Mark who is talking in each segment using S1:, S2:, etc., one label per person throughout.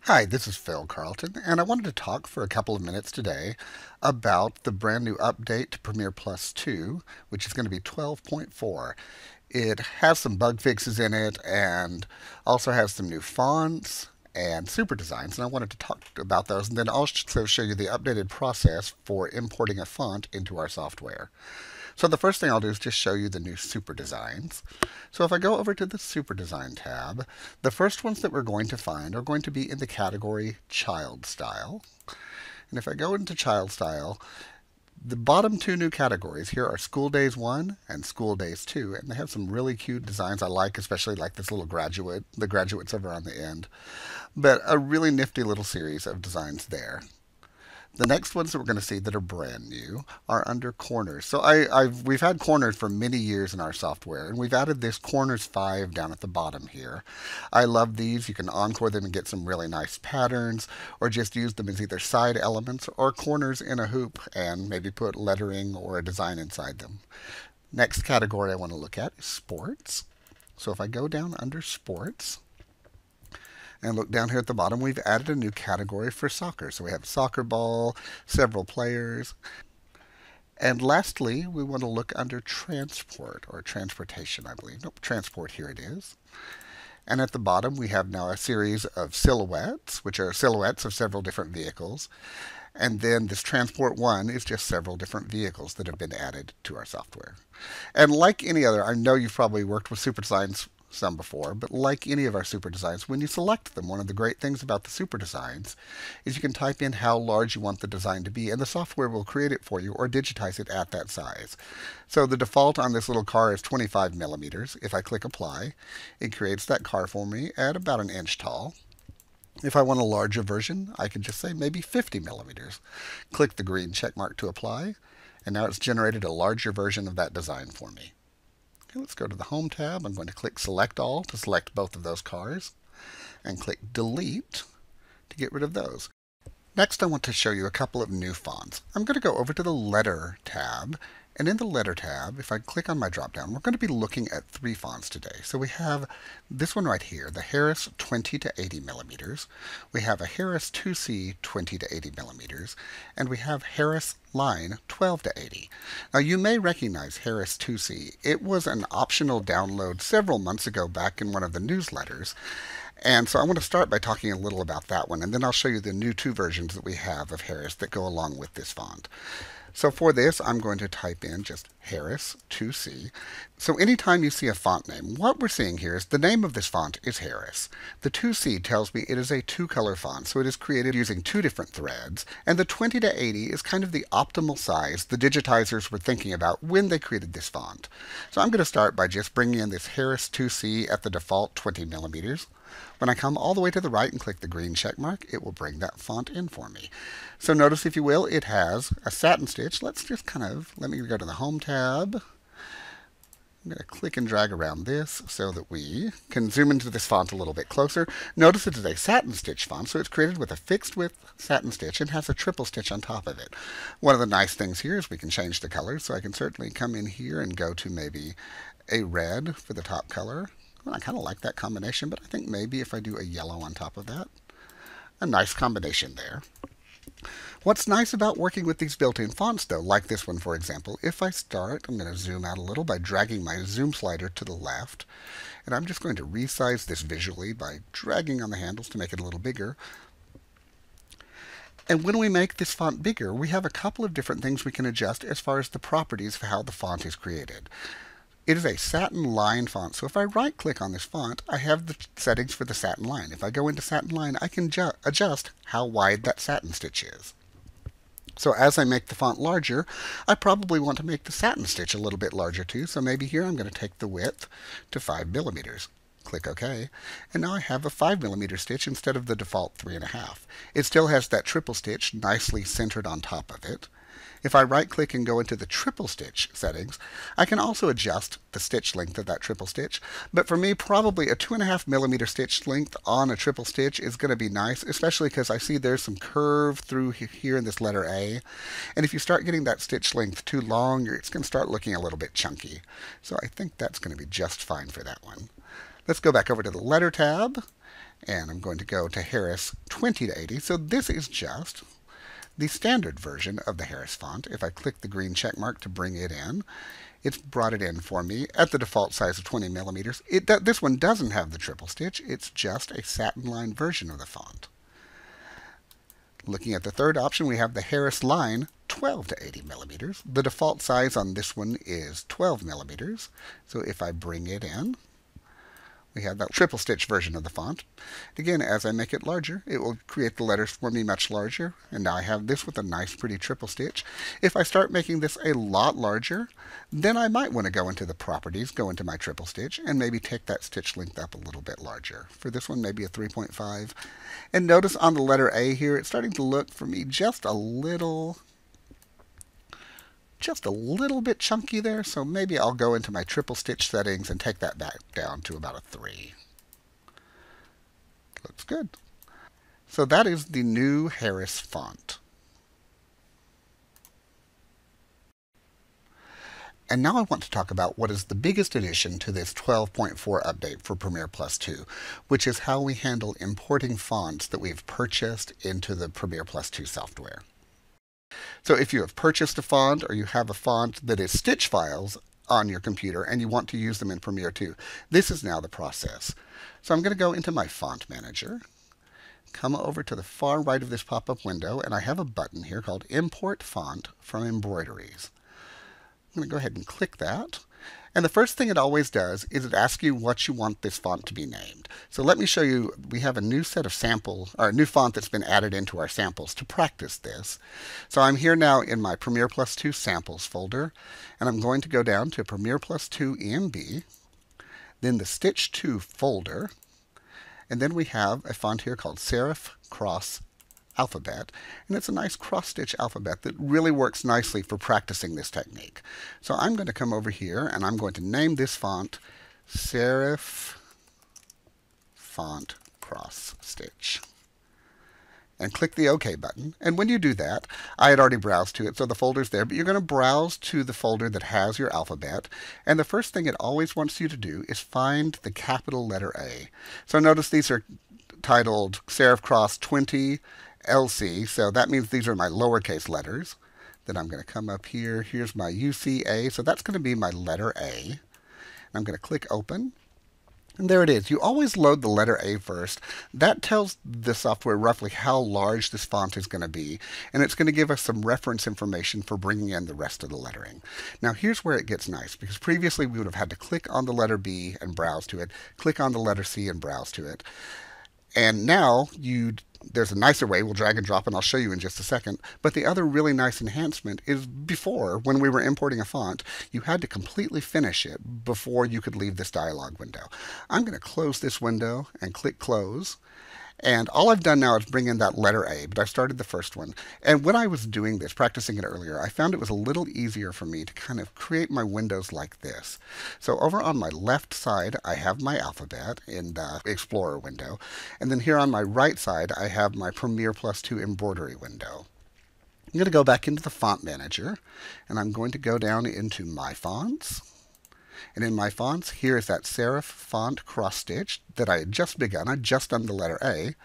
S1: Hi, this is Phil Carlton, and I wanted to talk for a couple of minutes today about the brand new update to Premiere Plus 2, which is going to be 12.4. It has some bug fixes in it and also has some new fonts and SuperDesigns, and I wanted to talk about those and then also show you the updated process for importing a font into our software. So the first thing I'll do is just show you the new SuperDesigns. So if I go over to the SuperDesign tab, the first ones that we're going to find are going to be in the category Child Style. And if I go into Child Style, the bottom two new categories here are School Days 1 and School Days 2, and they have some really cute designs I like, especially like this little graduate, the graduates over on the end. But a really nifty little series of designs there. The next ones that we're going to see that are brand new are under corners. So we've had corners for many years in our software, and we've added this corners 5 down at the bottom here. I love these. You can encore them and get some really nice patterns, or just use them as either side elements or corners in a hoop and maybe put lettering or a design inside them. Next category I want to look at is sports. So if I go down under sports, and look down here at the bottom, we've added a new category for soccer. So we have soccer ball, several players. And lastly, we want to look under transport or transportation, I believe. Nope, transport, here it is. And at the bottom, we have now a series of silhouettes, which are silhouettes of several different vehicles. And then this Transport 1 is just several different vehicles that have been added to our software. And like any other, I know you've probably worked with SuperDesigns some before, but like any of our SuperDesigns, when you select them, one of the great things about the SuperDesigns is you can type in how large you want the design to be, and the software will create it for you or digitize it at that size. So the default on this little car is 25 millimeters. If I click apply, it creates that car for me at about an inch tall. If I want a larger version, I can just say maybe 50 millimeters. Click the green check mark to apply, and now it's generated a larger version of that design for me. Okay, let's go to the Home tab. I'm going to click Select All to select both of those cars, and click Delete to get rid of those. Next, I want to show you a couple of new fonts. I'm going to go over to the Letter tab, and in the Letter tab, if I click on my drop-down, we're going to be looking at 3 fonts today. So we have this one right here, the Harris 20 to 80 millimeters. We have a Harris 2C 20 to 80 millimeters, and we have Harris Line 12 to 80. Now you may recognize Harris 2C. It was an optional download several months ago back in one of the newsletters. And so I want to start by talking a little about that one, and then I'll show you the new 2 versions that we have of Harris that go along with this font. So for this, I'm going to type in just Harris 2C. So anytime you see a font name, what we're seeing here is the name of this font is Harris. The 2C tells me it is a 2-color font, so it is created using 2 different threads. And the 20 to 80 is kind of the optimal size the digitizers were thinking about when they created this font. So I'm going to start by just bringing in this Harris 2C at the default 20 millimeters. When I come all the way to the right and click the green check mark, it will bring that font in for me. So notice, if you will, it has a satin stitch. Let's just let me go to the Home tab. I'm going to click and drag around this so that we can zoom into this font a little bit closer. Notice it is a satin stitch font, so it's created with a fixed width satin stitch and has a triple stitch on top of it. One of the nice things here is we can change the color, so I can certainly come in here and go to maybe a red for the top color. Well, I kind of like that combination, but I think maybe if I do a yellow on top of that, a nice combination there. What's nice about working with these built-in fonts, though, like this one, for example, if I start, I'm going to zoom out a little by dragging my zoom slider to the left, and I'm just going to resize this visually by dragging on the handles to make it a little bigger. And when we make this font bigger, we have a couple of different things we can adjust as far as the properties of how the font is created. It is a satin line font, so if I right-click on this font, I have the settings for the satin line. If I go into satin line, I can adjust how wide that satin stitch is. So as I make the font larger, I probably want to make the satin stitch a little bit larger too, so maybe here I'm going to take the width to 5 millimeters. Click OK, and now I have a 5 millimeter stitch instead of the default 3.5. It still has that triple stitch nicely centered on top of it. If I right-click and go into the triple stitch settings, I can also adjust the stitch length of that triple stitch. But for me, probably a 2.5 millimeter stitch length on a triple stitch is going to be nice, especially because I see there's some curve through here in this letter A. And if you start getting that stitch length too long, it's going to start looking a little bit chunky. So I think that's going to be just fine for that one. Let's go back over to the letter tab, and I'm going to go to Harris 20 to 80. So this is just the standard version of the Harris font. If I click the green check mark to bring it in, it's brought it in for me at the default size of 20 millimeters. This one doesn't have the triple stitch. It's just a satin line version of the font. Looking at the third option, we have the Harris line 12 to 80 millimeters. The default size on this one is 12 millimeters. So if I bring it in, we have that triple stitch version of the font. Again, as I make it larger, it will create the letters for me much larger. And now I have this with a nice pretty triple stitch. If I start making this a lot larger, then I might want to go into the properties, go into my triple stitch, and maybe take that stitch length up a little bit larger. For this one, maybe a 3.5. And notice on the letter A here, it's starting to look for me just a little bit chunky there, so maybe I'll go into my triple stitch settings and take that back down to about a 3. Looks good. So that is the new Harris font. And now I want to talk about what is the biggest addition to this 12.4 update for Premiere Plus 2, which is how we handle importing fonts that we've purchased into the Premiere Plus 2 software. So if you have purchased a font or you have a font that is stitch files on your computer and you want to use them in Premiere 2, this is now the process. So I'm going to go into my font manager, come over to the far right of this pop-up window, and I have a button here called Import Font from Embroideries. I'm going to go ahead and click that. And the first thing it always does is it asks you what you want this font to be named. So let me show you, we have a new set of samples, or a new font that's been added into our samples to practice this. So I'm here now in my Premiere Plus 2 samples folder, and I'm going to go down to Premiere Plus 2 EMB, then the Stitch 2 folder, and then we have a font here called Serif Cross Alphabet, and it's a nice cross-stitch alphabet that really works nicely for practicing this technique. So I'm going to come over here and I'm going to name this font Serif Font Cross Stitch and click the OK button. And when you do that, I had already browsed to it, so the folder's there, but you're going to browse to the folder that has your alphabet. And the first thing it always wants you to do is find the capital letter A. So notice these are titled Serif Cross 20 LC, so that means these are my lowercase letters. Then I'm going to come up here. Here's my UCA, so that's going to be my letter A. And I'm going to click Open. And there it is. You always load the letter A first. That tells the software roughly how large this font is going to be, and it's going to give us some reference information for bringing in the rest of the lettering. Now here's where it gets nice, because previously we would have had to click on the letter B and browse to it, click on the letter C and browse to it. And now there's a nicer way. We'll drag and drop, and I'll show you in just a second. But the other really nice enhancement is before, when we were importing a font, you had to completely finish it before you could leave this dialog window. I'm going to close this window and click Close. And all I've done now is bring in that letter A, but I started the first one. And when I was doing this, practicing it earlier, I found it was a little easier for me to kind of create my windows like this. So over on my left side, I have my alphabet in the Explorer window. And then here on my right side, I have my Premiere Plus 2 embroidery window. I'm going to go back into the Font Manager, and I'm going to go down into My Fonts. And in my fonts, here is that serif font cross stitch that I had just begun. I just done the letter A.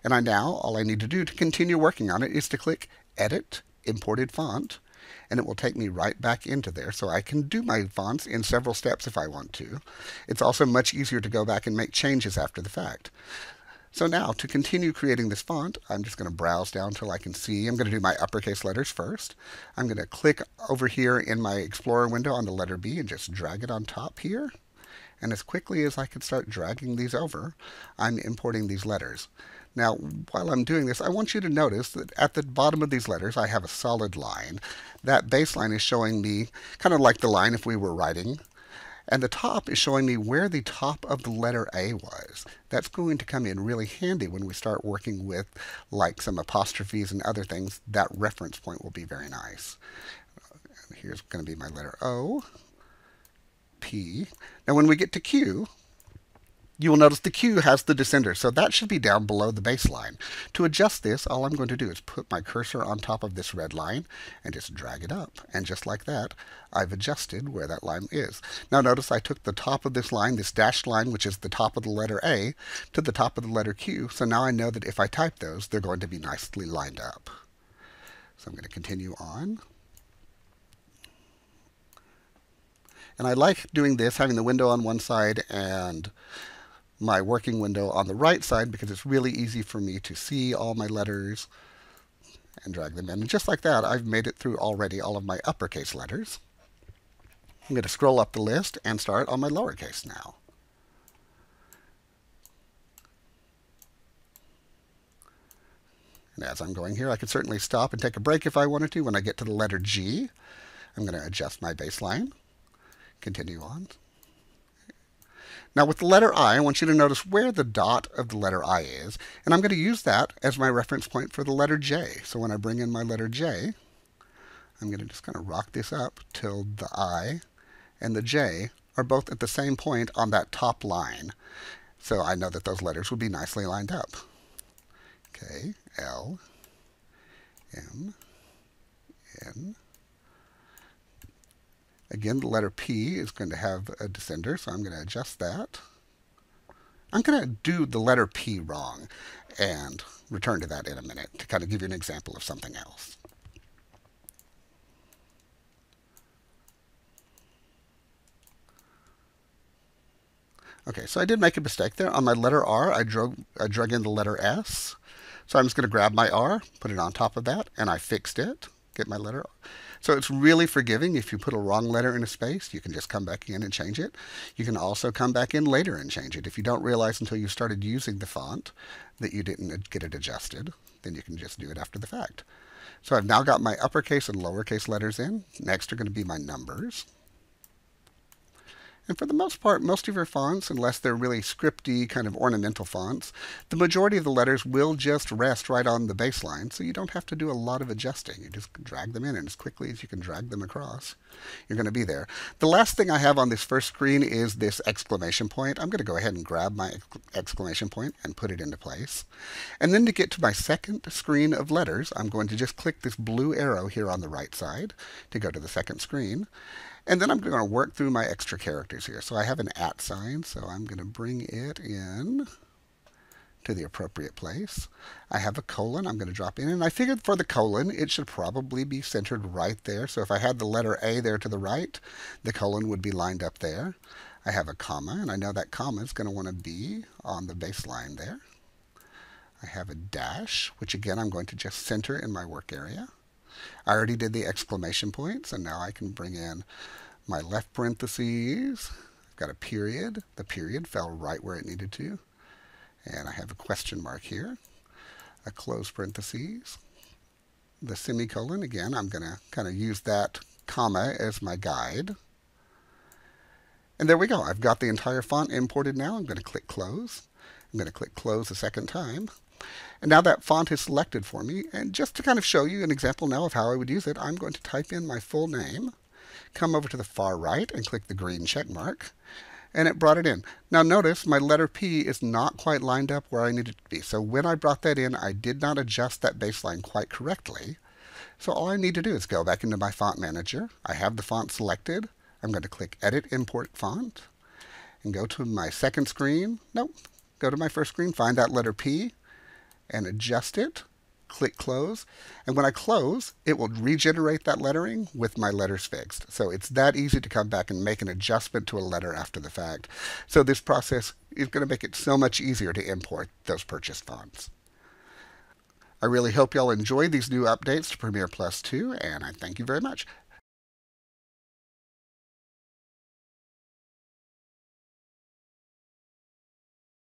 S1: And all I need to do to continue working on it is to click Edit, Imported Font, and it will take me right back into there. So I can do my fonts in several steps if I want to. It's also much easier to go back and make changes after the fact. So now, to continue creating this font, I'm just going to browse down till I can see. I'm going to do my uppercase letters first. I'm going to click over here in my Explorer window on the letter B and just drag it on top here. And as quickly as I can start dragging these over, I'm importing these letters. Now, while I'm doing this, I want you to notice that at the bottom of these letters, I have a solid line. That baseline is showing me kind of like the line if we were writing. And the top is showing me where the top of the letter A was. That's going to come in really handy when we start working with like some apostrophes and other things. That reference point will be very nice. Here's going to be my letter O, P. Now when we get to Q, You will notice the Q has the descender, so that should be down below the baseline. To adjust this, all I'm going to do is put my cursor on top of this red line and just drag it up. And just like that, I've adjusted where that line is. Now notice I took the top of this line, this dashed line, which is the top of the letter A, to the top of the letter Q. So now I know that if I type those, they're going to be nicely lined up. So I'm going to continue on. And I like doing this, having the window on one side and my working window on the right side, because it's really easy for me to see all my letters and drag them in. And just like that, I've made it through already all of my uppercase letters. I'm going to scroll up the list and start on my lowercase now. And as I'm going here, I could certainly stop and take a break if I wanted to. When I get to the letter G, I'm going to adjust my baseline. Continue on. Now with the letter I want you to notice where the dot of the letter I is, and I'm going to use that as my reference point for the letter J. So when I bring in my letter J, I'm going to just kind of rock this up till the I and the J are both at the same point on that top line. So I know that those letters will be nicely lined up. K, L, M, N. Again, the letter P is going to have a descender, so I'm going to adjust that. I'm going to do the letter P wrong and return to that in a minute to kind of give you an example of something else. Okay, so I did make a mistake there. On my letter R, I drug in the letter S. So I'm just going to grab my R, put it on top of that, and I fixed it. Get my letter. So it's really forgiving. If you put a wrong letter in a space, you can just come back in and change it. You can also come back in later and change it. If you don't realize until you started using the font that you didn't get it adjusted, then you can just do it after the fact. So I've now got my uppercase and lowercase letters in. Next are going to be my numbers. And for the most part, most of your fonts, unless they're really scripty, kind of ornamental fonts, the majority of the letters will just rest right on the baseline, so you don't have to do a lot of adjusting. You just drag them in, and as quickly as you can drag them across, you're going to be there. The last thing I have on this first screen is this exclamation point. I'm going to go ahead and grab my exclamation point and put it into place. And then to get to my second screen of letters, I'm going to just click this blue arrow here on the right side to go to the second screen. And then I'm going to work through my extra characters here. So I have an @ sign, so I'm going to bring it in to the appropriate place. I have a colon I'm going to drop in, and I figured for the colon it should probably be centered right there. So if I had the letter A there to the right, the colon would be lined up there. I have a comma, and I know that comma is going to want to be on the baseline there. I have a dash, which again I'm going to just center in my work area. I already did the exclamation point, so now I can bring in my left parentheses. I've got a period. The period fell right where it needed to. And I have a question mark here, a close parentheses. The semicolon, again, I'm going to kind of use that comma as my guide. And there we go. I've got the entire font imported now. I'm going to click close. I'm going to click close a second time. And now that font is selected for me. And just to kind of show you an example now of how I would use it, I'm going to type in my full name, come over to the far right and click the green check mark, and it brought it in. Now notice my letter P is not quite lined up where I need it to be. So when I brought that in, I did not adjust that baseline quite correctly. So all I need to do is go back into my font manager. I have the font selected. I'm going to click Edit Import Font and go to my second screen. Nope. Go to my first screen, find that letter P, and adjust it, click close, and when I close, it will regenerate that lettering with my letters fixed. So it's that easy to come back and make an adjustment to a letter after the fact. So this process is going to make it so much easier to import those purchased fonts. I really hope y'all enjoy these new updates to Premiere Plus 2, and I thank you very much.